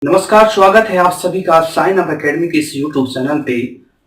नमस्कार, स्वागत है आप सभी का साइन अप एकेडमी के इस यूट्यूब चैनल पे।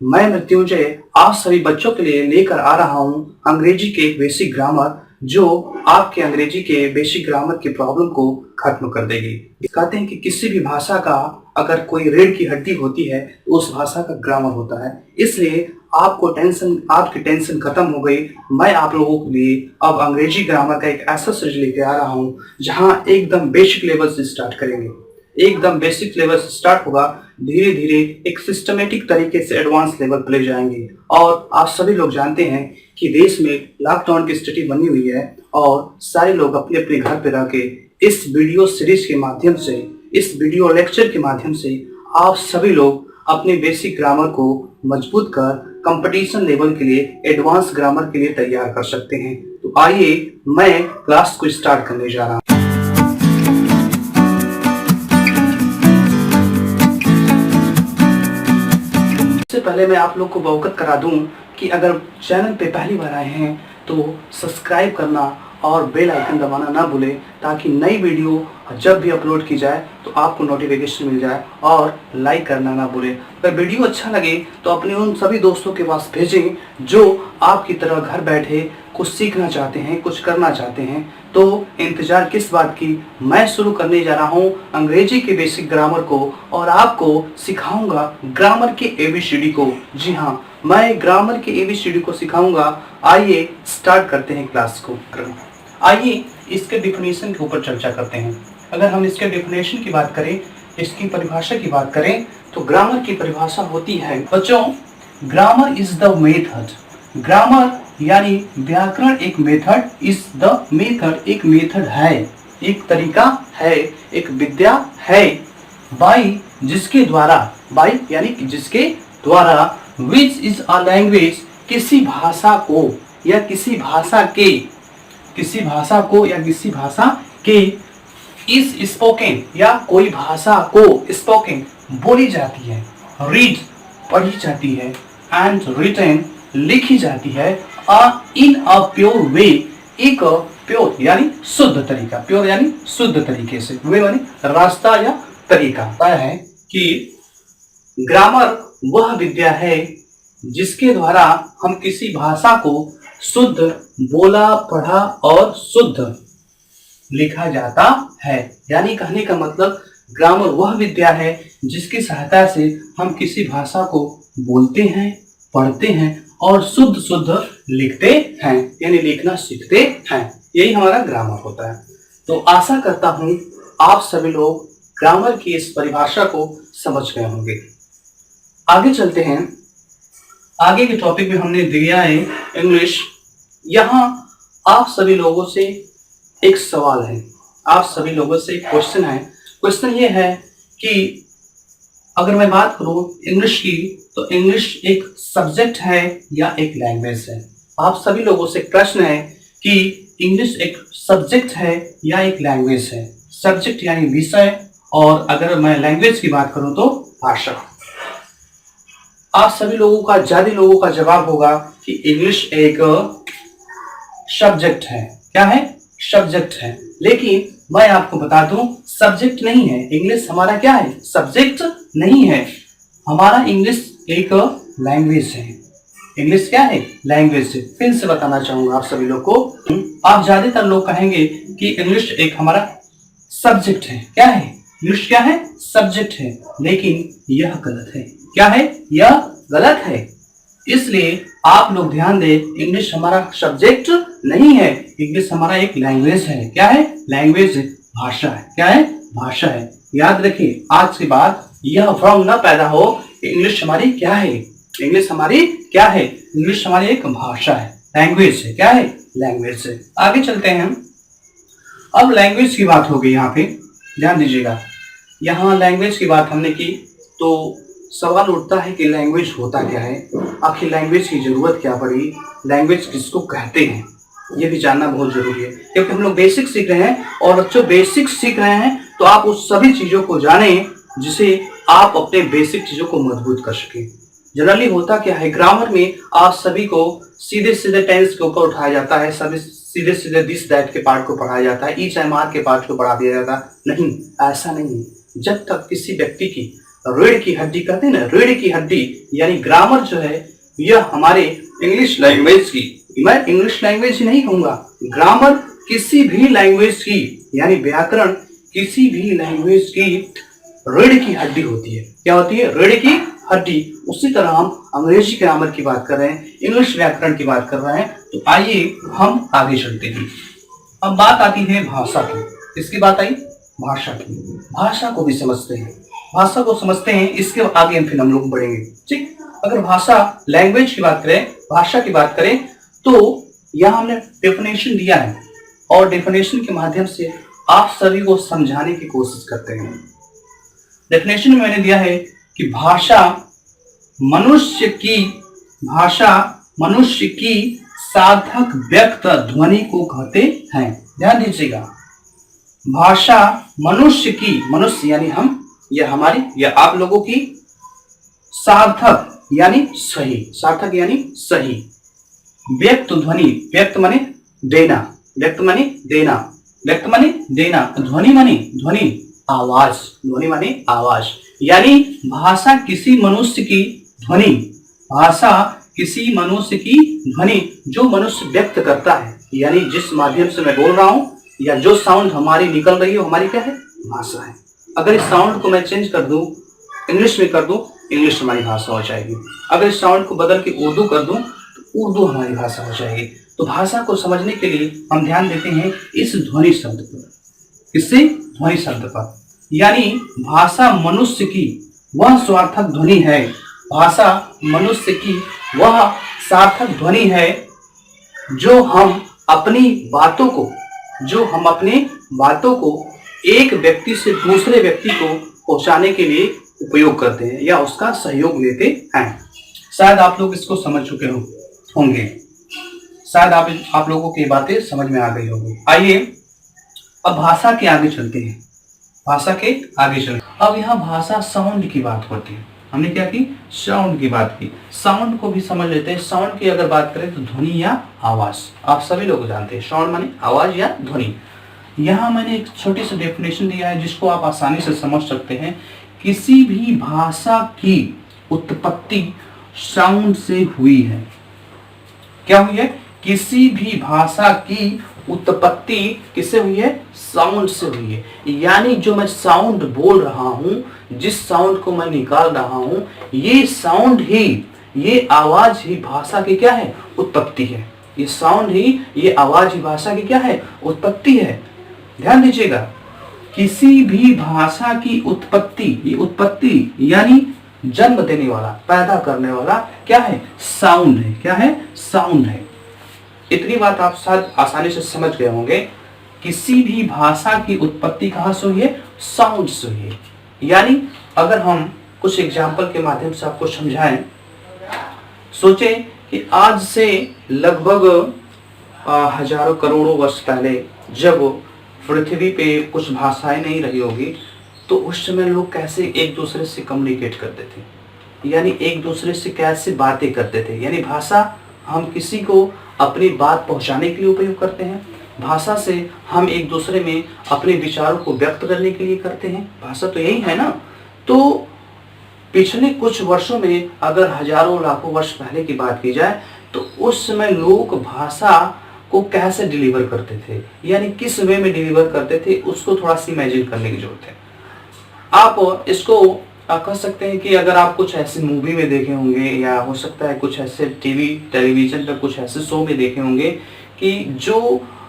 मैं मृत्युंजय आप सभी बच्चों के लिए लेकर आ रहा हूं अंग्रेजी के बेसिक ग्रामर, जो आपके अंग्रेजी के बेसिक ग्रामर की प्रॉब्लम को खत्म कर देगी। कहते हैं कि किसी भी भाषा का अगर कोई रीढ़ की हड्डी होती है तो उस भाषा का ग्रामर होता है। इसलिए आपकी टेंशन खत्म हो गई। मैं आप लोगों के लिए अब अंग्रेजी ग्रामर का एक ऐसा सीरीज लेके आ रहा हूँ जहाँ एकदम बेसिक लेवल से स्टार्ट करेंगे। एकदम बेसिक लेवल से स्टार्ट होगा, धीरे धीरे एक सिस्टमेटिक तरीके से एडवांस लेवल पर ले जाएंगे। और आप सभी लोग जानते हैं कि देश में लॉकडाउन की स्थिति बनी हुई है और सारे लोग अपने अपने घर पे रह के इस वीडियो सीरीज के माध्यम से, इस वीडियो लेक्चर के माध्यम से आप सभी लोग अपने बेसिक ग्रामर को मजबूत कर कंपटीशन लेवल के लिए, एडवांस ग्रामर के लिए तैयार कर सकते हैं। तो आइए मैं क्लास को स्टार्ट करने जा रहा हूँ। पहले मैं आप लोग को अवगत करा दूं कि अगर चैनल पे पहली बार आए हैं तो सब्सक्राइब करना और बेल आइकन दबाना ना भूलें, ताकि नई वीडियो जब भी अपलोड की जाए तो आपको नोटिफिकेशन मिल जाए। और लाइक करना ना भूलें। अगर वीडियो अच्छा लगे तो अपने उन सभी दोस्तों के पास भेजें जो आपकी तरह घर बैठे कुछ सीखना चाहते हैं, कुछ करना चाहते हैं। तो इंतजार किस बात की, मैं शुरू करने जा रहा हूँ अंग्रेजी के बेसिक ग्रामर को और आपको सिखाऊंगा ग्रामर के एबीसीडी को। जी हाँ, मैं ग्रामर के एबीसीडी को सिखाऊंगा। आइए स्टार्ट करते हैं क्लास को। आइए इसके डिफिनेशन के ऊपर चर्चा करते हैं। अगर हम इसके डिफिनेशन की बात करें, इसकी परिभाषा की बात करें, तो ग्रामर की परिभाषा होती है बच्चों, grammar is the method. Grammar यानी व्याकरण एक मेथड, इज द मेथड एक मेथड है, एक तरीका है, एक विद्या है, बाई जिसके द्वारा, बाई यानी जिसके द्वारा, विच इज अ लैंग्वेज किसी भाषा को या किसी भाषा के, किसी भाषा को या किसी भाषा के, इज स्पोकन या कोई भाषा को स्पोकन बोली जाती है, रीड पढ़ी जाती है, एंड रिटन लिखी जाती है, इन अ प्योर वे एक प्योर यानी शुद्ध तरीका, प्योर यानी शुद्ध तरीके से, वे यानी रास्ता या तरीका है कि ग्रामर वह विद्या है जिसके द्वारा हम किसी भाषा को शुद्ध बोला, पढ़ा और शुद्ध लिखा जाता है। यानी कहने का मतलब ग्रामर वह विद्या है जिसकी सहायता से हम किसी भाषा को बोलते हैं, पढ़ते हैं और शुद्ध शुद्ध लिखते हैं, यानी लिखना सीखते हैं। यही हमारा ग्रामर होता है। तो आशा करता हूं आप सभी लोग ग्रामर की इस परिभाषा को समझ गए होंगे। आगे चलते हैं। आगे के टॉपिक में हमने दिया है इंग्लिश। यहाँ आप सभी लोगों से एक सवाल है, आप सभी लोगों से एक क्वेश्चन है। क्वेश्चन ये है कि अगर मैं बात करूं इंग्लिश की, तो इंग्लिश एक सब्जेक्ट है या एक लैंग्वेज है। आप सभी लोगों से प्रश्न है कि इंग्लिश एक सब्जेक्ट है या एक लैंग्वेज है। सब्जेक्ट यानी विषय, और अगर मैं लैंग्वेज की बात करूं तो भाषा। आप सभी लोगों का, ज्यादा लोगों का जवाब होगा कि इंग्लिश एक सब्जेक्ट है। क्या है? सब्जेक्ट है। लेकिन मैं आपको बता दूं, सब्जेक्ट नहीं है इंग्लिश। हमारा क्या है? सब्जेक्ट नहीं है, हमारा इंग्लिश एक लैंग्वेज है। इंग्लिश क्या है? लैंग्वेज है। फिर से बताना चाहूंगा आप सभी लोग को। आप ज्यादातर लोग कहेंगे कि इंग्लिश एक हमारा सब्जेक्ट है। क्या है? इंग्लिश क्या है? सब्जेक्ट है। लेकिन यह गलत है। क्या है? यह गलत है। इसलिए आप लोग ध्यान दें, इंग्लिश हमारा सब्जेक्ट नहीं है, इंग्लिश हमारा एक लैंग्वेज है। क्या है? लैंग्वेज है, भाषा है। क्या है? भाषा है। याद रखिए, आज के बाद यह भ्रम न पैदा हो, इंग्लिश हमारी क्या है? इंग्लिश हमारी क्या है? इंग्लिश हमारी एक भाषा है, लैंग्वेज है। क्या है? लैंग्वेज है। आगे चलते हैं। अब लैंग्वेज की बात होगी। यहाँ पे ध्यान दीजिएगा, यहाँ लैंग्वेज की बात हमने की तो सवाल उठता है कि लैंग्वेज होता क्या है, आखिर लैंग्वेज की जरूरत क्या पड़ी, लैंग्वेज किसको कहते हैं, ये भी जानना बहुत जरूरी है। क्योंकि हम लोग बेसिक सीख रहे हैं, और बच्चों बेसिक सीख रहे हैं तो आप उस सभी चीजों को जानें जिसे आप अपने बेसिक चीजों को मजबूत कर सकें। जनरली होता क्या है, ग्रामर में आप सभी को सीधे सीधे टेंस के ऊपर उठाया जाता है, सभी सीधे सीधे दिस दैट के पार्ट को पढ़ाया जाता है, ईच एंड आर के पार्ट को पढ़ा दिया जाता है। नहीं, ऐसा नहीं है। जब तक किसी व्यक्ति की रीढ़ की हड्डी, कहते हैं ना रीढ़ की हड्डी, यानी ग्रामर जो है यह हमारे इंग्लिश लैंग्वेज की, मैं इंग्लिश लैंग्वेज ही नहीं कहूंगा, ग्रामर किसी भी लैंग्वेज की, यानी व्याकरण किसी भी लैंग्वेज की रीढ़ की हड्डी होती है। क्या होती है? रीढ़ की हड्डी। उसी तरह हम अंग्रेजी ग्रामर की बात कर रहे हैं, इंग्लिश व्याकरण की बात कर रहे हैं। तो आइए हम आगे चलते हैं। अब बात आती है भाषा की। किसकी बात आई? भाषा की। भाषा को भी समझते हैं, भाषा को समझते हैं, इसके आगे फिर हम लोग बढ़ेंगे। ठीक, अगर भाषा लैंग्वेज की बात करें, भाषा की बात करें, तो यहाँ हमने डेफिनेशन दिया है और डेफिनेशन के माध्यम से आप सभी को समझाने की कोशिश करते हैं। डेफिनेशन में मैंने दिया है कि भाषा मनुष्य की सार्थक व्यक्त ध्वनि को कहते हैं। ध्यान दीजिएगा, भाषा मनुष्य यानी हम, या हमारी, या आप लोगों की सार्थक यानी सही, सार्थक यानी सही, व्यक्त ध्वनि, व्यक्त माने देना, व्यक्त माने देना, व्यक्त माने देना, ध्वनि माने ध्वनि, आवाज, ध्वनि माने आवाज, यानी भाषा किसी मनुष्य की ध्वनि, भाषा किसी मनुष्य की ध्वनि जो मनुष्य व्यक्त करता है, यानी जिस माध्यम से मैं बोल रहा हूं या जो साउंड हमारी निकल रही है वो हमारी क्या है? भाषा है। अगर इस साउंड को मैं चेंज कर दूं, इंग्लिश में कर दूं, इंग्लिश हमारी भाषा हो जाएगी। अगर इस साउंड को बदल के उर्दू कर दूं तो उर्दू हमारी भाषा हो जाएगी। तो भाषा को समझने के लिए हम ध्यान देते हैं इस ध्वनि शब्द पर। किससे? ध्वनि शब्द पर। यानी भाषा मनुष्य की वह सार्थक ध्वनि है, भाषा मनुष्य की वह सार्थक ध्वनि है जो हम अपनी बातों को एक व्यक्ति से दूसरे व्यक्ति को पहुंचाने के लिए उपयोग करते हैं या उसका सहयोग लेते हैं। शायद आप लोग इसको समझ चुके होंगे, शायद आप लोगों की बातें समझ में आ गई होगी। आइए अब भाषा के आगे चलते हैं, अब यहाँ भाषा साउंड की बात होती है। हमने क्या की? साउंड की बात की। साउंड को भी समझ लेते हैं। साउंड की अगर बात करें तो ध्वनि या आवाज, आप सभी लोग जानते हैं साउंड माने आवाज या ध्वनि। यहाँ मैंने एक छोटी सी डेफिनेशन दिया है जिसको आप आसानी से समझ सकते हैं। किसी भी भाषा की उत्पत्ति साउंड से हुई है। क्या हुई है? किसी भी भाषा की उत्पत्ति किससे हुई है? साउंड से हुई है। यानी जो मैं साउंड बोल रहा हूं, जिस साउंड को मैं निकाल रहा हूं, ये साउंड ही, ये आवाज ही भाषा की क्या है? उत्पत्ति है। ये साउंड ही, ये आवाज ही भाषा की क्या है? उत्पत्ति है। ध्यान दीजिएगा, किसी भी भाषा की उत्पत्ति, ये उत्पत्ति यानी जन्म देने वाला, पैदा करने वाला क्या है? साउंड है। क्या है? साउंड है। इतनी बात आप शायद आसानी से समझ गए होंगे। किसी भी भाषा की उत्पत्ति कहां से हुई है? साउंड से हुई है। यानी अगर हम कुछ एग्जाम्पल के माध्यम से आपको समझाएं, सोचें कि आज से लगभग हजारों करोड़ों वर्ष पहले जब पृथ्वी पे कुछ भाषाएं नहीं रही होगी, तो उस समय लोग कैसे एक दूसरे से कम्युनिकेट करते थे, यानी एक दूसरे से कैसे बातें करते थे। यानी भाषा हम किसी को अपनी बात पहुंचाने के लिए उपयोग करते हैं, भाषा से हम एक दूसरे में अपने विचारों को व्यक्त करने के लिए करते हैं। भाषा तो यही है ना। तो पिछले कुछ वर्षों में अगर हजारों लाखों वर्ष पहले की बात की जाए तो उस समय लोग भाषा को कैसे डिलीवर करते थे, यानी किस वे में डिलीवर करते थे, उसको थोड़ा सी इमेजिन करने की जरूरत है। आप इसको कह सकते हैं कि अगर आप कुछ ऐसे मूवी में देखे होंगे या हो सकता है कुछ ऐसे टेलीविजन पर कुछ ऐसे शो में देखे होंगे कि जो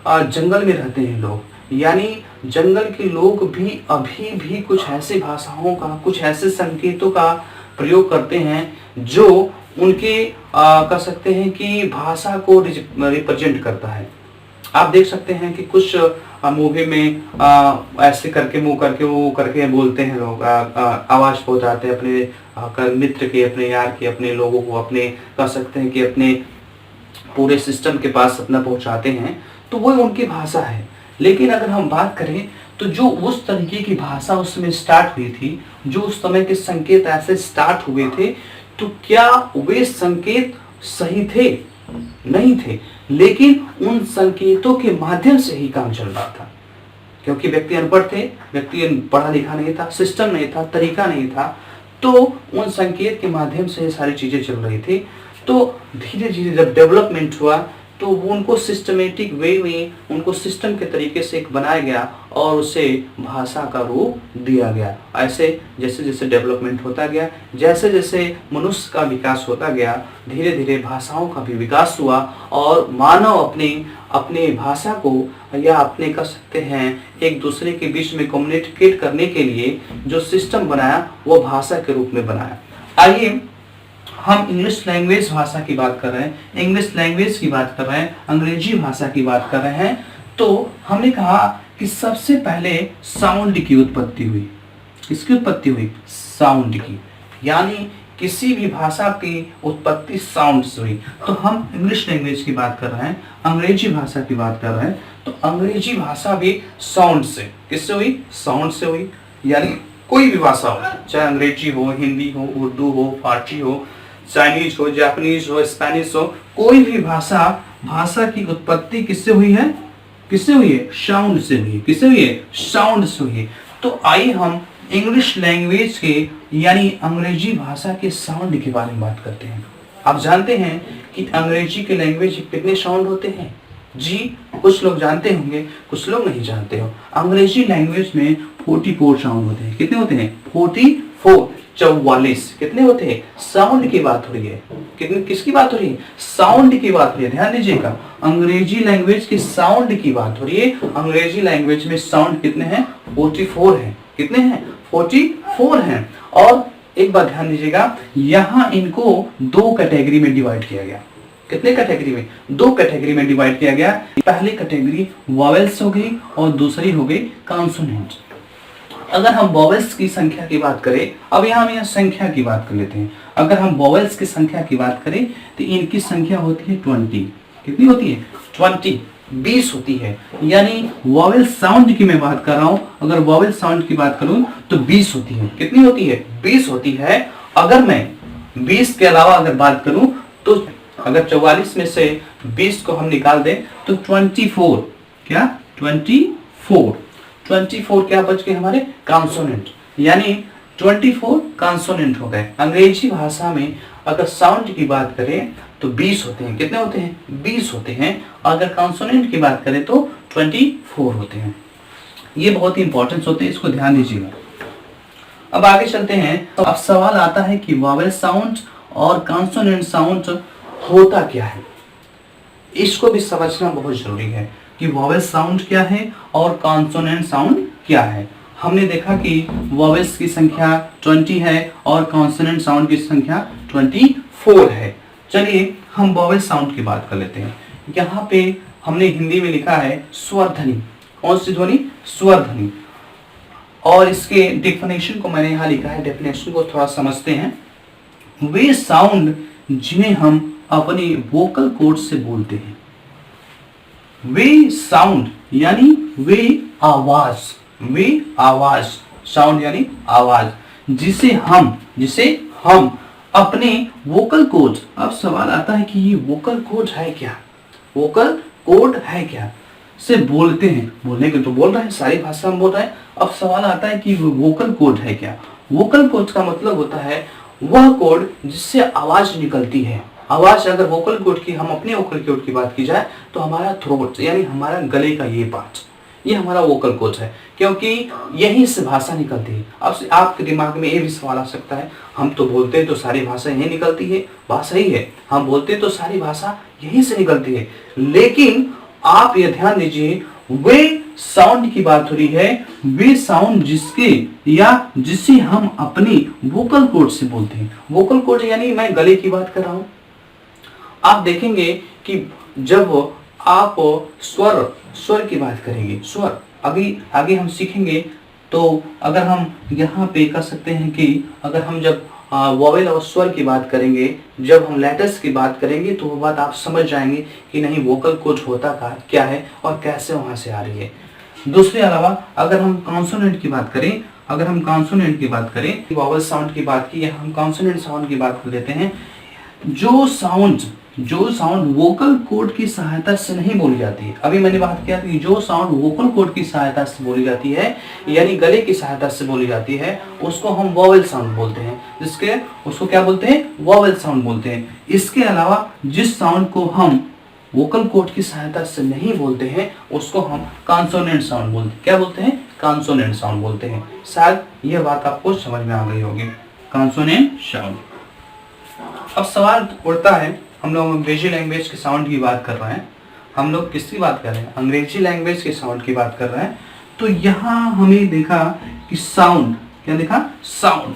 जंगल में रहते हैं लोग, यानी जंगल के लोग भी अभी भी कुछ ऐसी भाषाओं का, कुछ ऐसे संकेतों का प्रयोग करते हैं जो उनके कह सकते हैं कि भाषा को रिप्रेजेंट करता है। आप देख सकते हैं कि कुछ मूवी में ऐसे करके मुंह करके वो करके बोलते हैं लोग, आवाज पहुंचाते हैं अपने मित्र के, अपने यार के, अपने लोगों को, अपने कह सकते हैं कि अपने पूरे सिस्टम के पास अपना पहुंचाते हैं, तो वो उनकी भाषा है। लेकिन अगर हम बात करें तो जो उस तरीके की भाषा उसमें स्टार्ट हुई थी, जो उस समय के संकेत ऐसे स्टार्ट हुए थे, तो क्या वे संकेत सही थे? नहीं थे, लेकिन उन संकेतों के माध्यम से ही काम चल रहा था। क्योंकि व्यक्ति अनपढ़ थे, व्यक्ति पढ़ा लिखा नहीं था, सिस्टम नहीं था, तरीका नहीं था, तो उन संकेत के माध्यम से ये सारी चीजें चल रही थी। तो धीरे धीरे जब डेवलपमेंट हुआ तो वो उनको सिस्टमेटिक वे में, उनको सिस्टम के तरीके से एक बनाया गया और उसे भाषा का रूप दिया गया। ऐसे जैसे जैसे डेवलपमेंट होता गया, जैसे जैसे मनुष्य का विकास होता गया, धीरे धीरे भाषाओं का भी विकास हुआ और मानव अपने भाषा को, या अपने कह सकते हैं एक दूसरे के बीच में कम्युनिकेट करने के लिए जो सिस्टम बनाया वो भाषा के रूप में बनाया। आइए हम इंग्लिश लैंग्वेज भाषा की बात कर रहे हैं, इंग्लिश लैंग्वेज की बात कर रहे हैं, अंग्रेजी भाषा की बात कर रहे हैं। तो हमने कहा कि सबसे पहले साउंड की उत्पत्ति हुई। किसकी उत्पत्ति हुई? साउंड की, यानी किसी भी भाषा की उत्पत्ति साउंड से हुई। तो हम इंग्लिश लैंग्वेज की बात कर रहे हैं, अंग्रेजी भाषा की बात कर रहे हैं, तो अंग्रेजी भाषा भी साउंड से, किससे हुई? साउंड से हुई। यानी कोई भी भाषा हो, चाहे अंग्रेजी हो, हिंदी हो, उर्दू हो, फारसी हो, चाइनीज हो, जापानीज हो, स्पेनिश हो, कोई भी भाषा की उत्पत्ति किससे हुई है? किससे हुई है? साउंड से हुई है। किससे हुई है? साउंड से हुई है। तो आइए हम इंग्लिश लैंग्वेज के यानी अंग्रेजी भाषा के साउंड के बारे में बात करते हैं। आप जानते हैं कि अंग्रेजी के लैंग्वेज कितने साउंड होते हैं? जी, कुछ लोग जानते होंगे, कुछ लोग नहीं जानते हो। अंग्रेजी लैंग्वेज में 44 साउंड होते हैं। कितने होते हैं? 44, 44। कितने होते हैं? साउंड की बात हो रही है। कितने, किसकी बात हो रही है? साउंड की बात हो रही है। ध्यान दीजिएगा, अंग्रेजी लैंग्वेज की साउंड की बात हो रही है। अंग्रेजी लैंग्वेज में साउंड कितने हैं? 44 हैं। कितने हैं? 44 हैं। और एक बात ध्यान दीजिएगा, यहाँ इनको दो कैटेगरी में डिवाइड किया गया। कितने कैटेगरी में? दो कैटेगरी में डिवाइड किया गया। पहली कैटेगरी वॉवेल्स हो गई और दूसरी हो गई कॉन्सोनेंट। अगर हम वॉवेल्स की संख्या की बात करें, अब यहाँ संख्या की बात कर लेते हैं। अगर हम वॉवेल्स की संख्या की बात करें तो इनकी संख्या होती है 20। कितनी होती है? 20, 20 होती है। यानी वॉवेल साउंड की मैं बात कर रहा हूं, अगर वॉवेल साउंड की बात करूं तो 20 होती है। कितनी होती है? 20 होती है। अगर मैं 20 के अलावा अगर बात करूं तो अगर 44 में से 20 को हम निकाल दें तो 24, क्या? 24 क्या बच गए हमारे? कॉन्सोनेंट। यानी 24 कॉन्सोनेंट हो गए। अंग्रेजी भाषा में अगर साउंड की बात करें तो 20 होते हैं। कितने होते हैं? 20 होते हैं। अगर कॉन्सोनेंट की बात करें तो 24 होते हैं। ये बहुत ही इंपॉर्टेंट होते हैं, इसको ध्यान दीजिएगा। अब आगे चलते हैं। अब सवाल आता है कि वॉवेल साउंड और कॉन्सोनेंट साउंड होता क्या है। इसको भी समझना बहुत जरूरी है कि वॉवेल साउंड क्या है और कॉन्सोनेंट साउंड क्या है। हमने देखा कि वॉवेल्स की संख्या 20 है और कॉन्सोनेंट साउंड की संख्या 24 है। चलिए हम वॉवेल साउंड की बात कर लेते हैं। यहाँ पे हमने हिंदी में लिखा है स्वर ध्वनि। कौन सी ध्वनि? स्वर ध्वनि। और इसके डेफिनेशन को मैंने यहाँ लिखा है, डेफिनेशन को थोड़ा समझते हैं। वे साउंड जिन्हें हम अपने वोकल कोड से बोलते हैं। वे साउंड यानी वे आवाज, वे आवाज, साउंड यानी आवाज, जिसे हम अपने वोकल कोड। अब सवाल आता है कि ये वोकल कोड है क्या? वोकल कोड है क्या से बोलते हैं। बोलने के तो बोल रहे हैं, सारी भाषा में बोल रहे हैं। अब सवाल आता है कि वोकल कोड है क्या? वोकल कोड का मतलब होता है वह कोड जिससे आवाज निकलती है। आवाज, अगर वोकल कोड की, हम अपने वोकल कोड की बात की जाए तो हमारा थ्रोट यानी हमारा गले का ये पार्ट, ये हमारा वोकल कोड है, क्योंकि यहीं से भाषा निकलती है। अब आपके दिमाग में ये भी सवाल आ सकता है, हम तो बोलते हैं तो सारी भाषा यही निकलती है। बात सही है, हम बोलते हैं तो सारी भाषा यहीं से निकलती है, लेकिन आप ये ध्यान दीजिए, वे साउंड की बात हो रही है। वे साउंड जिसके या जिसे हम अपनी वोकल कोड से बोलते हैं। वोकल कोड यानी मैं गले की बात कर रहा हूं। आप देखेंगे कि जब आप स्वर की बात करेंगे, स्वर आगे हम सीखेंगे, तो अगर हम यहाँ पे कह सकते हैं कि अगर हम जब वॉवेल और स्वर की बात करेंगे, जब हम लेटर्स की बात करेंगे, तो वो बात आप समझ जाएंगे कि नहीं वोकल कोड होता क्या है और कैसे वहां से आ रही है। दूसरे अलावा अगर हम कॉन्सोनेंट की बात करें, वॉवेल साउंड की बात की, या हम कॉन्सोनेंट साउंड की बात कर लेते हैं। जो साउंड जो साउंड वोकल कॉर्ड की सहायता से नहीं बोली जाती है। अभी मैंने बात किया कि जो साउंड वोकल कॉर्ड की सहायता से बोली जाती है, यानी गले की सहायता से बोली जाती है, उसको हम वोवेल साउंड बोलते हैं। उसको क्या बोलते हैं? वोवेल साउंड बोलते हैं। इसके अलावा जिस साउंड को हम वोकल कॉर्ड की सहायता से नहीं बोलते हैं, उसको हम कॉन्सोनेंट साउंड बोलते हैं। क्या बोलते हैं? कॉन्सोनेंट साउंड बोलते हैं। शायद यह बात आपको समझ में आ गई होगी, कॉन्सोनेंट साउंड। अब सवाल उठता है, हम लोग अंग्रेजी लैंग्वेज के साउंड की बात कर रहे हैं। हम लोग किसकी बात कर रहे हैं? अंग्रेजी लैंग्वेज के साउंड की बात कर रहे हैं। तो यहाँ हमें देखा कि साउंड, क्या देखा? साउंड।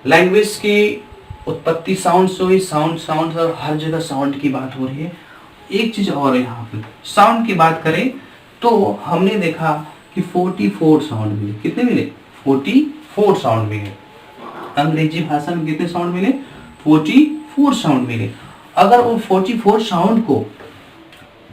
लैंग्वेज की उत्पत्ति साउंड से हुई। साउंड और हर जगह साउंड की बात हो रही है। एक चीज और है, यहाँ पे साउंड की बात करें तो हमने देखा कि 44 साउंड मिले। कितने मिले? 44 साउंड मिले। अंग्रेजी भाषा में कितने साउंड मिले? 44 साउंड मिले। अगर वो 44 साउंड को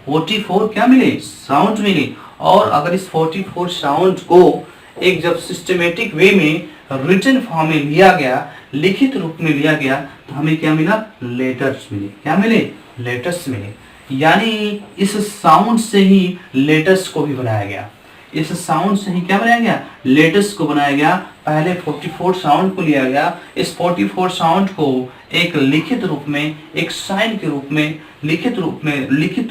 44 क्या मिले? साउंड मिले। और अगर इस 44 साउंड को एक जब सिस्टमेटिक वे में रिटन फॉर्म में लिया गया, लिखित रूप में लिया गया, तो हमें क्या मिला? लेटर्स मिले। क्या मिले? लेटर्स मिले। यानी इस साउंड से ही लेटर्स को भी बनाया गया। इस साउंड से ही क्या बनाया गया? लेटर्स को बनाया गया। पहले 44 साउंड को लिया गया, इस 44 साउंड को एक लिखित रूप में, एक साइन के रूप में, लिखित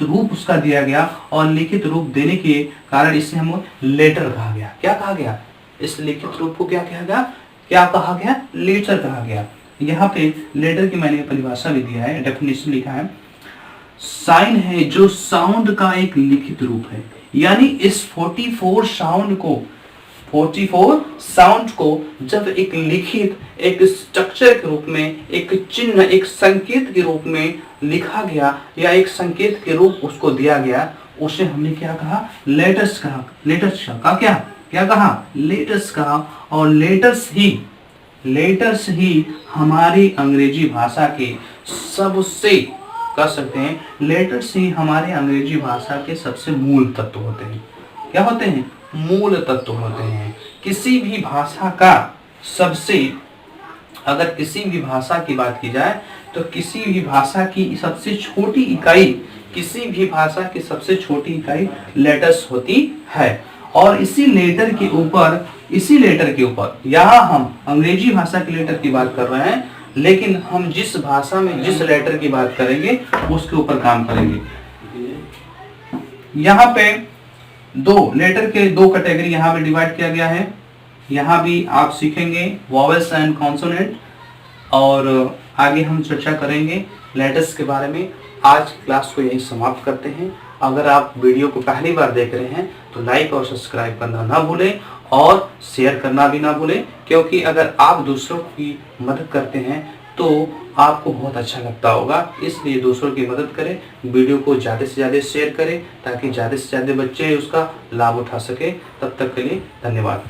रूप उसका दिया गया, और लिखित रूप देने के कारण इसे हम लेटर कहा गया। क्या कहा गया? इस लिखित रूप को क्या कहा गया? क्या कहा गया? लेटर कहा गया। यहाँ पे लेटर की मैंने परिभाषा भी दिया है, डेफिनेशन लिखा है। साइन है जो साउंड का एक लिखित रूप है। यानी इस 44 साउंड को जब एक लिखित, एक स्ट्रक्चर के रूप में, एक चिन्ह, एक संकेत के रूप में लिखा गया, या एक संकेत के रूप उसको दिया गया, उसे हमने क्या कहा? लेटर्स कहा। लेटर्स का क्या कहा? लेटर्स कहा। और लेटर्स ही हमारी अंग्रेजी भाषा के सबसे, कह सकते हैं, लेटर्स ही हमारे अंग्रेजी भाषा के सबसे मूल तत्व होते हैं। क्या होते हैं? मूल तत्व होते हैं। किसी भी भाषा का सबसे, अगर किसी भी भाषा की बात की जाए तो किसी भी भाषा की सबसे छोटी इकाई, किसी भी भाषा की सबसे छोटी इकाई लेटर्स होती है। और इसी लेटर के ऊपर यहाँ हम अंग्रेजी भाषा के लेटर की बात कर रहे हैं, लेकिन हम जिस भाषा में जिस लेटर की बात करेंगे उसके ऊपर काम करेंगे। यहाँ पे लेटर के दो कैटेगरी यहाँ पे डिवाइड किया गया है। यहाँ भी आप सीखेंगे वोवेल्स एंड कॉन्सोनेंट, और आगे हम चर्चा करेंगे लेटर्स के बारे में। आज क्लास को यहीं समाप्त करते हैं। अगर आप वीडियो को पहली बार देख रहे हैं तो लाइक और सब्सक्राइब करना ना भूलें, और शेयर करना भी ना भूलें, क्योंकि अगर आप दूसरों की मदद करते हैं तो आपको बहुत अच्छा लगता होगा। इसलिए दूसरों की मदद करें, वीडियो को ज़्यादा से ज़्यादा शेयर करें, ताकि ज़्यादा से ज़्यादा बच्चे उसका लाभ उठा सके। तब तक के लिए धन्यवाद।